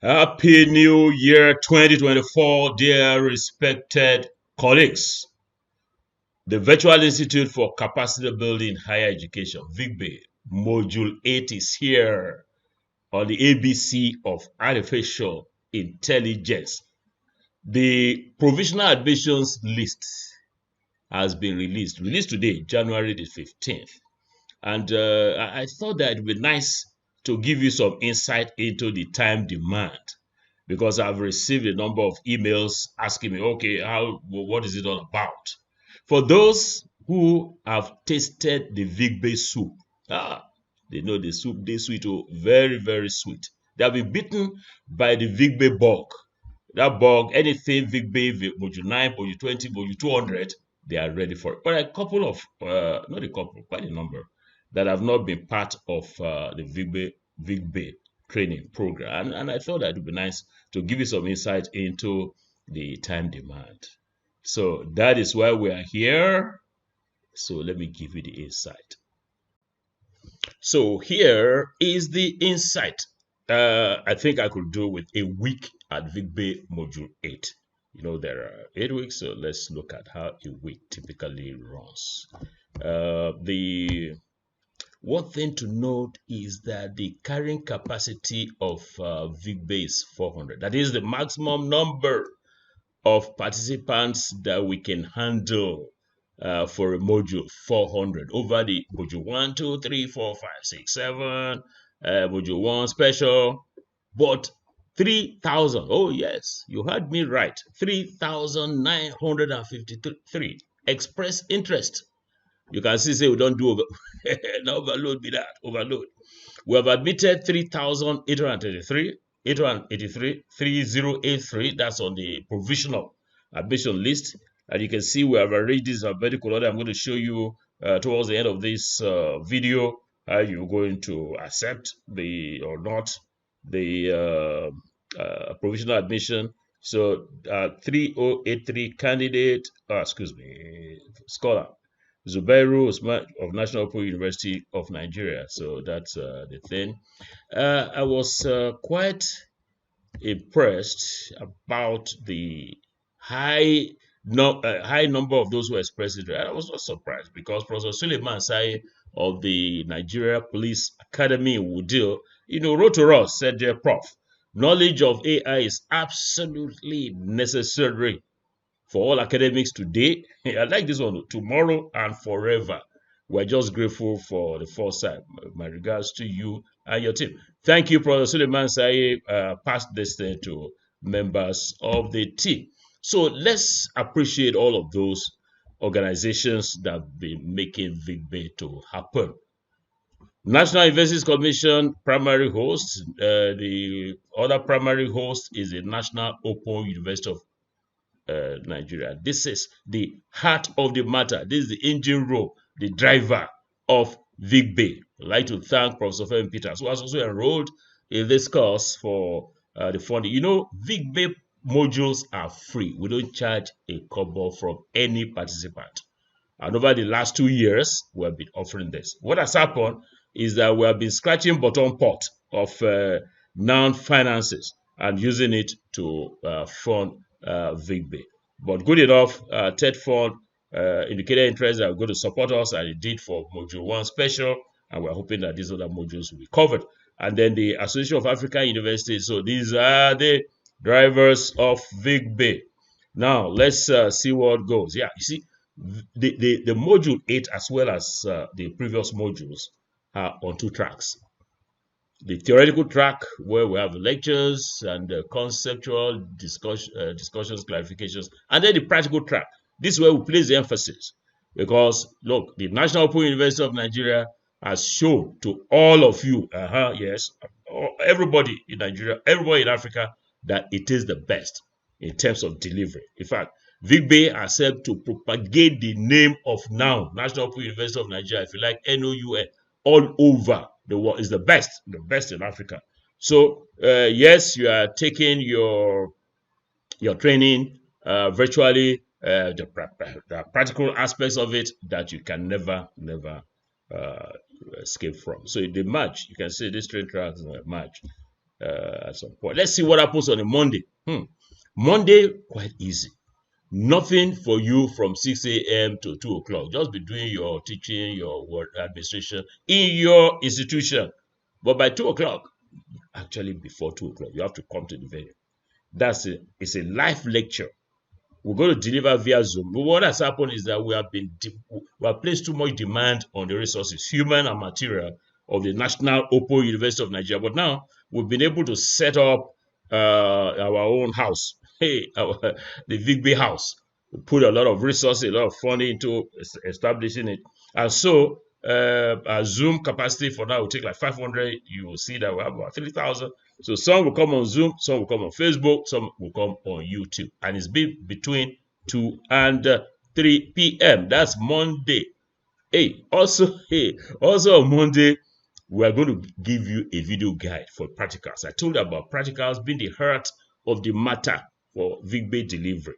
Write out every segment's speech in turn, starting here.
Happy New Year 2024, dear respected colleagues. The Virtual Institute for Capacity Building in Higher Education, VICBHE, Module 8 is here on the ABC of Artificial Intelligence. The provisional admissions list has been released today, January the 15th. And I thought that it would be nice to give you some insight into the time demand, because I've received a number of emails asking me, okay, what is it all about? For those who have tasted the VICBHE soup, they know the soup, they sweet, very, very sweet. They have been beaten by the VICBHE bug. That bug, anything VICBHE, Module 9, Module 20, Module 200, they are ready for it. But a couple of, not a couple, quite a number, that have not been part of the VICBHE training program. And I thought that it would be nice to give you some insight into the time demand. So that is why we are here. So let me give you the insight. So here is the insight. I think I could do with a week at VICBHE Module 8. You know, there are 8 weeks, so let's look at how a week typically runs. One thing to note is that the carrying capacity of VICBHE is 400. That is the maximum number of participants that we can handle for a module, 400, over the module 1, 2, 3, 4, 5, 6, 7, module 1 special, but 3,000, oh yes, you heard me right, 3,953 express interest. You can see, say we don't do no overload, be that overload. We have admitted 3,833, 3083. That's on the provisional admission list. And you can see we have arranged this alphabetical order. I'm going to show you towards the end of this video how you're going to accept or not the provisional admission. So 3083 candidate, scholar Zubairu Usman of National Open University of Nigeria. So that's the thing. I was quite impressed about the high number of those who expressed it. I was not surprised, because Professor Suleiman Sai of the Nigeria Police Academy in Wudil, wrote to us, said, dear Prof, knowledge of AI is absolutely necessary for all academics today. I like this one, tomorrow and forever. We're just grateful for the foresight. My regards to you and your team. Thank you, Professor Suleiman Sai. Pass this thing to members of the team. So let's appreciate all of those organizations that have been making VICBHE to happen. National Universities Commission primary host. The other primary host is the National Open University of Nigeria. This is the heart of the matter. This is the engine room, the driver of VICBHE. I'd like to thank Professor Femi Peters, who has also enrolled in this course for the funding. VICBHE modules are free. We don't charge a kobo from any participant. And over the last 2 years, we have been offering this. What has happened is that we have been scratching bottom pot of non-finances and using it to fund VICBHE. But good enough, TED Fund indicated interest that are going to support us, and it did for Module 1 special, and we're hoping that these other modules will be covered. And then the Association of African Universities. So these are the drivers of VICBHE. Now, let's see what goes. Yeah, you see, the Module 8 as well as the previous modules are on 2 tracks. The theoretical track, where we have lectures and conceptual discussions, clarifications, and then the practical track. This is where we place the emphasis, because look, the National Open University of Nigeria has shown to all of you, yes, everybody in Nigeria, everybody in Africa, that it is the best in terms of delivery. In fact, VICBHE has helped to propagate the name of now National Open University of Nigeria, if you like, NOUN, all over the world. Is the best in Africa. So yes, you are taking your training virtually, the practical aspects of it that you can never escape from. So they match. You can see these train tracks match. at some point. Let's see what happens on a Monday. Monday, quite easy. Nothing for you from 6 a.m. to 2 o'clock. Just be doing your teaching, your work administration in your institution. But by 2 o'clock, actually before 2 o'clock, you have to come to the venue. That's it. It's a live lecture. We're going to deliver via Zoom. But what has happened is that we have placed too much demand on the resources, human and material, of the National Open University of Nigeria. But now we've been able to set up our own house. The VICBHE house. We put a lot of resources, a lot of funding into establishing it. And so our Zoom capacity for now will take like 500. You will see that we have about 3,000. So some will come on Zoom, some will come on Facebook, some will come on YouTube. And it's between 2 and 3 p.m. That's Monday. Also on Monday, we are going to give you a video guide for practicals. I told you about practicals being the heart of the matter for VICBHE delivery.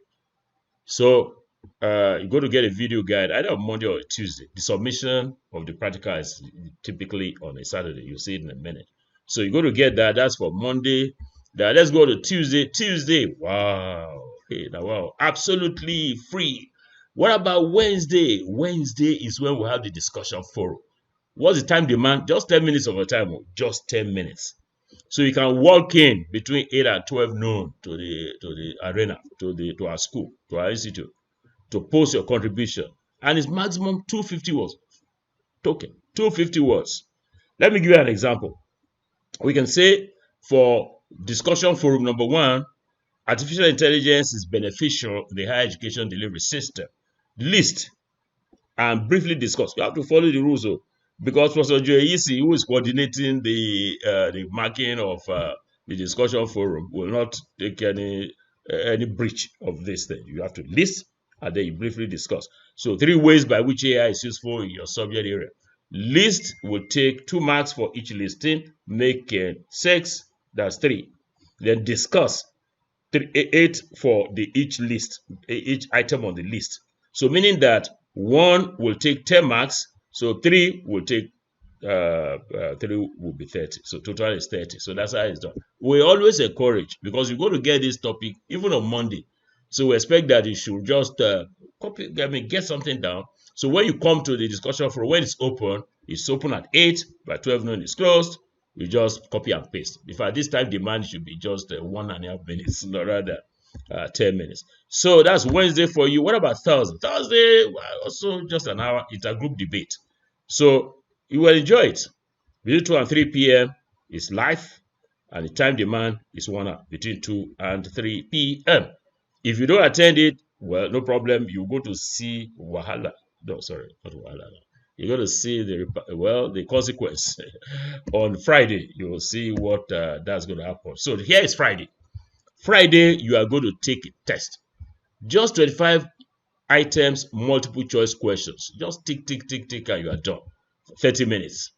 So you're going to get a video guide either on Monday or Tuesday. The submission of the practical is typically on a Saturday. You'll see it in a minute. So you're going to get that. That's for Monday. Now let's go to Tuesday. Tuesday, wow. Wow, absolutely free. What about Wednesday? Wednesday is when we have the discussion forum. What's the time demand? Just 10 minutes of a time. Just 10 minutes. So you can walk in between 8 and 12 noon to the arena, to our school, to our institute, to post your contribution. And it's maximum 250 words. Token. 250 words. Let me give you an example. We can say for discussion forum number 1, artificial intelligence is beneficial in the higher education delivery system. List and briefly discuss. You have to follow the rules, because Professor Joyisi, who is coordinating the marking of the discussion forum, will not take any breach of this thing. You have to list and then you briefly discuss. So 3 ways by which AI is useful in your subject area. List will take 2 marks for each listing, make 6, that's 3. Then discuss 8 for each item on the list. So meaning that 1 will take 10 marks, so 3 will take 3 will be 30. So total is 30. So that's how it's done. We always encourage, because you're going to get this topic even on Monday. So we expect that you should just get something down. So when you come to the discussion forum, when it's open at 8, by 12 noon it's closed. You just copy and paste. In fact, this time demand should be just 1.5 minutes, not rather 10 minutes. So that's Wednesday for you. What about Thursday? Thursday, also just an hour. It's a group debate. So you will enjoy it. Between 2 and 3 p.m. is live, and the time demand is 1 hour, between 2 and 3 p.m. If you don't attend it, well, no problem. You go to see Wahala. No, sorry, not Wahala. You're going to see the consequence. On Friday, you will see what that's going to happen. So here is Friday. Friday, you are going to take a test. Just 25 items, multiple choice questions. Just tick, tick, tick, tick, and you are done. 30 minutes.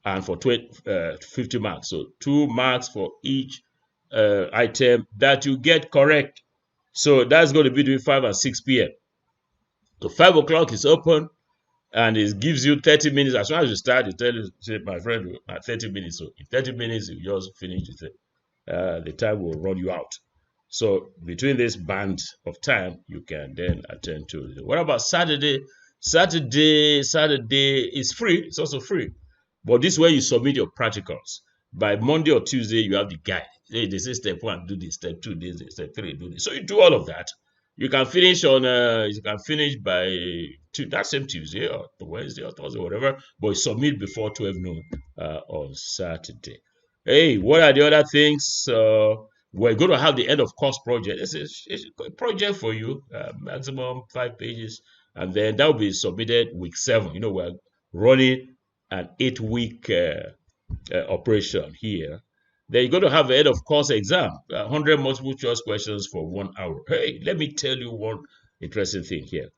And for 50 marks. So 2 marks for each item that you get correct. So that's going to be between 5 and 6 p.m. So 5 o'clock is open. And it gives you 30 minutes. As soon as you start, you tell you, say, my friend, 30 minutes. So in 30 minutes, you just finish it. The time will run you out. So between this band of time, you can then attend to it. What about Saturday? Saturday is free. It's also free. But this is where you submit your practicals. By Monday or Tuesday, you have the guide. They say step 1, do this. Step 2, do this. Step 3, do this. So you do all of that. You can finish by that same Tuesday or Wednesday or Thursday, whatever, but you submit before 12 noon on Saturday. Hey, what are the other things? We're going to have the end of course project. It's a project for you, maximum 5 pages, and then that will be submitted week 7. We're running an 8-week operation here. Then you're going to have an end of course exam, 100 multiple choice questions for 1 hour. Hey, let me tell you one interesting thing here.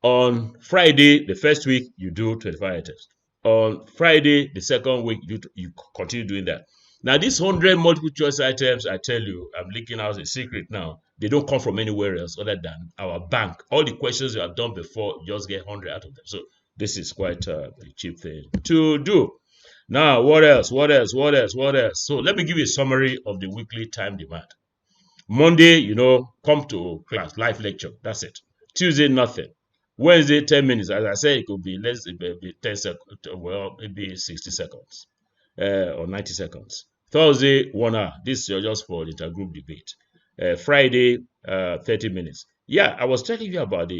On Friday, the first week, you do 25 items. On Friday, the second week, you continue doing that. Now, these 100 multiple choice items, I tell you, I'm leaking out a secret now. They don't come from anywhere else other than our bank. All the questions you have done before, you just get 100 out of them. So this is quite a cheap thing to do. Now, what else? What else? What else? What else? So let me give you a summary of the weekly time demand. Monday, come to class, live lecture. That's it. Tuesday, nothing. Wednesday, 10 minutes. As I said, it could be less, it be 10 seconds, well, maybe 60 seconds or 90 seconds. Thursday, 1 hour. This is just for the intergroup debate. Friday, 30 minutes. Yeah, I was telling you about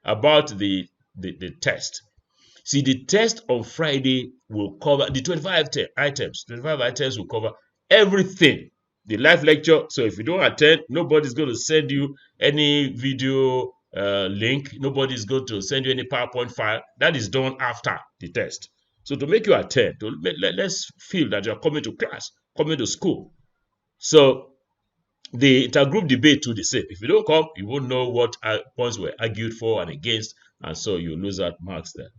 about the test. See, the test on Friday will cover the 25 items. 25 items will cover everything. The live lecture. So if you don't attend, nobody's going to send you any video link. Nobody's going to send you any PowerPoint file. That is done after the test. So to make you attend, let's feel that you're coming to class, coming to school. So the intergroup debate too the same. If you don't come, you won't know what points were argued for and against, and so you lose out marks there.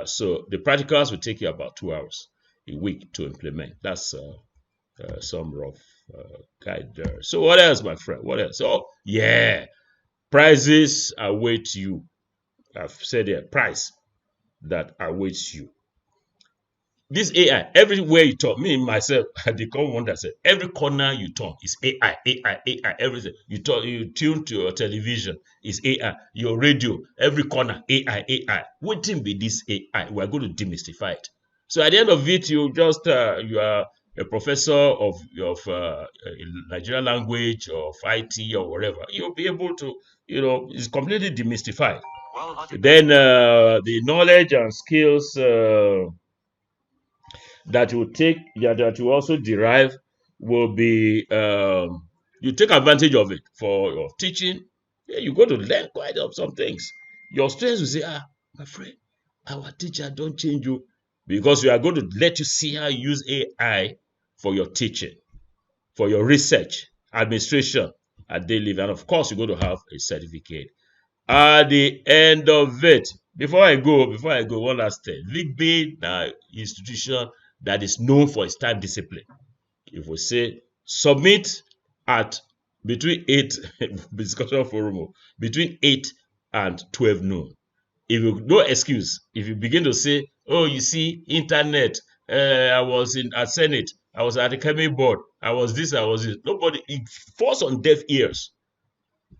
So the practicals will take you about 2 hours a week to implement. That's some rough guide there. So what else, my friend? What else? Oh, yeah. Prizes await you. I've said there, prize that awaits you. This AI, everywhere you turn, me myself, I become one that said every corner you turn is AI, AI, AI, everything. You tune to your television, is AI. Your radio, every corner, AI, AI. Waiting be this AI. We're going to demystify it. So at the end of it, you are a professor of Nigerian language or of IT or whatever. You'll be able to, it's completely demystified. Then the knowledge and skills that you also derive will be you take advantage of it for your teaching. Yeah, you go to learn quite some things. Your students will say, my friend, our teacher don't change you, because we are going to let you see how you use AI for your teaching, for your research, administration at daily, and of course you're going to have a certificate at the end of it. Before I go, one last thing. VICBHE institution that is known for its time discipline. If we say submit at between 8 discussion forum between 8 and 12 noon. If you no excuse, if you begin to say, oh, you see, internet, I was at Senate, I was at the Academy Board, I was this, nobody, it falls on deaf ears.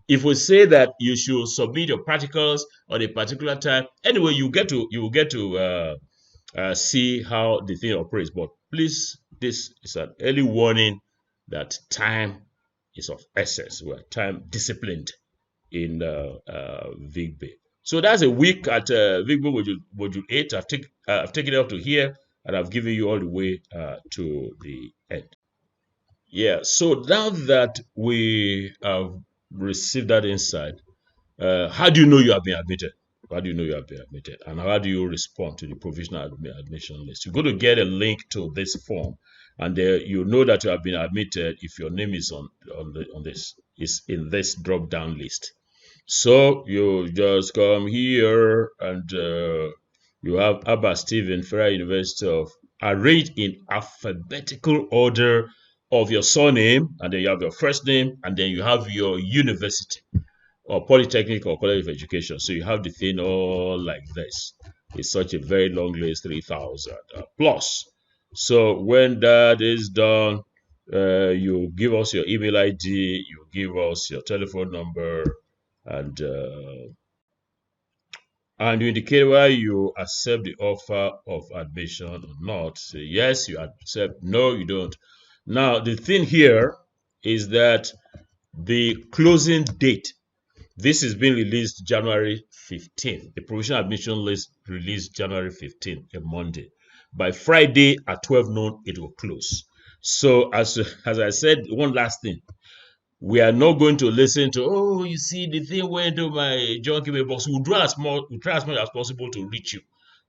If we say that you should submit your practicals on a particular time, anyway, you will get to see how the thing operates. But please, this is an early warning that time is of essence. We are time disciplined in VICBHE. So that's a week at VICBHE module 8. I've taken it up to here, and I've given you all the way to the end. Yeah, so now that we have received that insight, how do you know you have been admitted? How do you know you have been admitted? And how do you respond to the provisional admission list? You're going to get a link to this form, and you know that you have been admitted if your name is on this, is in this drop-down list. So you just come here, and you have Abba Stephen, Federal University of, arranged in alphabetical order of your surname, and then you have your first name, and then you have your university or polytechnic or college of education. So you have the thing all like this. It's such a very long list, 3,000 plus. So when that is done, you give us your email ID, you give us your telephone number, and you indicate whether you accept the offer of admission or not. Say yes, you accept. No, you don't. Now, the thing here is that the closing date, this is being released January 15th. The provisional admission list released January 15th, a Monday. By Friday at 12 noon, it will close. So as I said, one last thing. We are not going to listen to, oh, you see, the thing went to my junk email box. We'll try as much as possible to reach you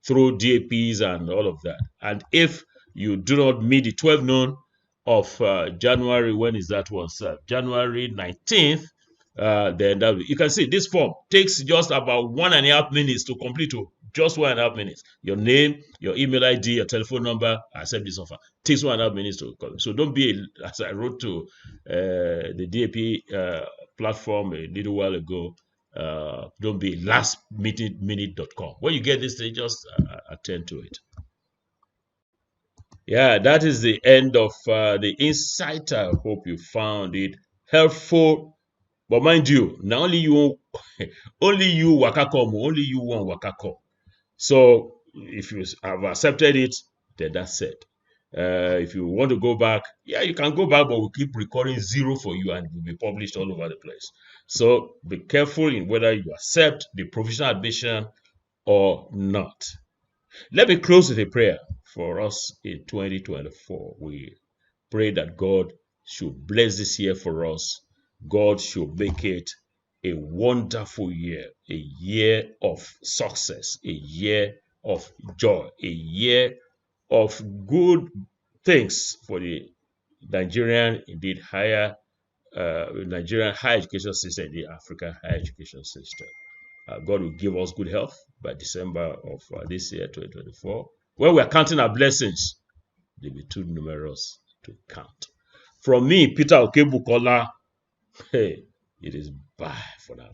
through DAPs and all of that. And if you do not meet the 12 noon of January, when is that one, sir? January 19th, then you can see this form takes just about 1.5 minutes to complete. Just 1.5 minutes. Your name, your email ID, your telephone number, accept this offer. Takes 1.5 minutes to call. So don't be, as I wrote to the DAP platform a little while ago, don't be lastminute.com. When you get this thing, just attend to it. Yeah, that is the end of the insight. I hope you found it helpful. But mind you, now only you, only you waka come, only you want waka come. So if you have accepted it, then that's it. If you want to go back, yeah, you can go back, but we'll keep recording zero for you and it will be published all over the place. So be careful in whether you accept the provisional admission or not. Let me close with a prayer for us in 2024. We pray that God should bless this year for us. God should make it a wonderful year, a year of success, a year of joy, a year of good things for the Nigerian, indeed Nigerian higher education system, the African higher education system. God will give us good health by December of this year, 2024. When we are counting our blessings, they'll be too numerous to count. From me, Peter Okebukola, hey, it is bye for now.